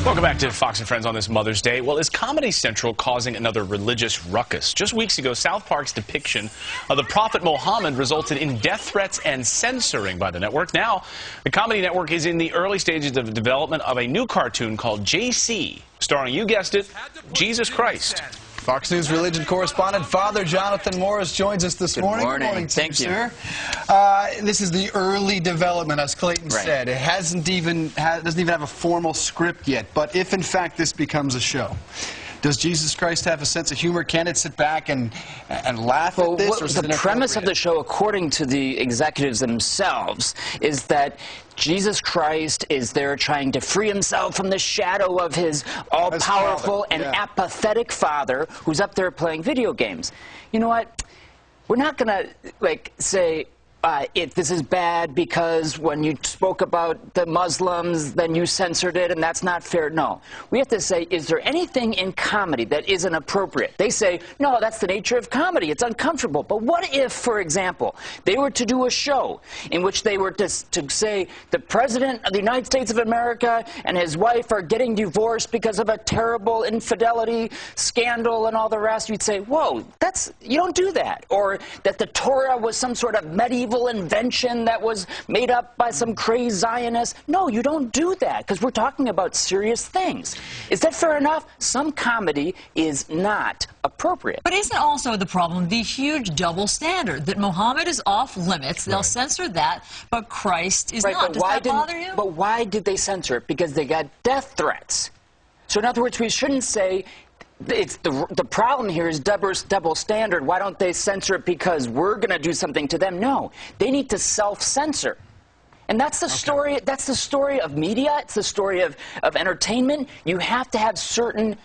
Welcome back to Fox and Friends on this Mother's Day. Well, is Comedy Central causing another religious ruckus? Just weeks ago, South Park's depiction of the Prophet Muhammad resulted in death threats and censoring by the network. Now, the Comedy Network is in the early stages of development of a new cartoon called JC, starring, you guessed it, Jesus Christ. Fox News religion correspondent Father Jonathan Morris joins us this morning. Good morning. Thank you, Sir. This is the early development, as Clayton said. It doesn't even have a formal script yet. But if, in fact, this becomes a show, does Jesus Christ have a sense of humor? Can it sit back and laugh at this? Or is the premise of the show, according to the executives themselves, is that Jesus Christ is there trying to free himself from the shadow of his all-powerful and apathetic father who's up there playing video games. You know what? We're not going to, say, this is bad because when you spoke about the Muslims, then you censored it, and that's not fair. No. We have to say, is there anything in comedy that isn't appropriate? They say, no, that's the nature of comedy. It's uncomfortable. But what if, for example, they were to do a show in which they were to say the President of the United States of America and his wife are getting divorced because of a terrible infidelity scandal and all the rest? You'd say, whoa, you don't do that. Or that the Torah was some sort of medieval invention that was made up by some crazy Zionist. No, you don't do that, because we're talking about serious things. Is that fair enough? Some comedy is not appropriate. But isn't also the problem the huge double standard that Muhammad is off limits, they'll censor that, but Christ is not? Does that bother you? But why did they censor it? Because they got death threats. So in other words, we shouldn't say the problem here is double standard. Why don't they censor it because we're going to do something to them? No, they need to self-censor. And that's the story. That's the story of media. It's the story of entertainment. You have to have certain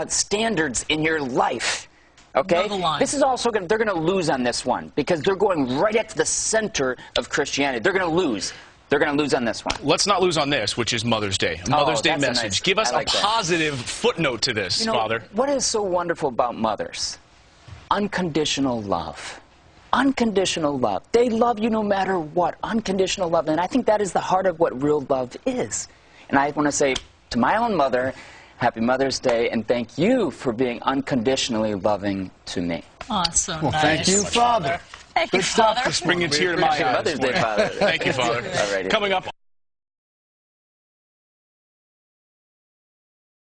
standards in your life. Okay? This is also they're going to lose on this one because they're going right at the center of Christianity. They're going to lose. They're going to lose on this one. Let's not lose on this, which is Mother's Day. A Mother's Day message. Give us a positive footnote to this, Father. What is so wonderful about mothers? Unconditional love. Unconditional love. They love you no matter what. Unconditional love. And I think that is the heart of what real love is. And I want to say to my own mother, Happy Mother's Day, and thank you for being unconditionally loving to me. Oh, it's so nice. Thank you, Father. Thank you, Father. Bring a tear to my eyes. Mother's Day, Father. Thank you, Father. Alrighty. Coming up.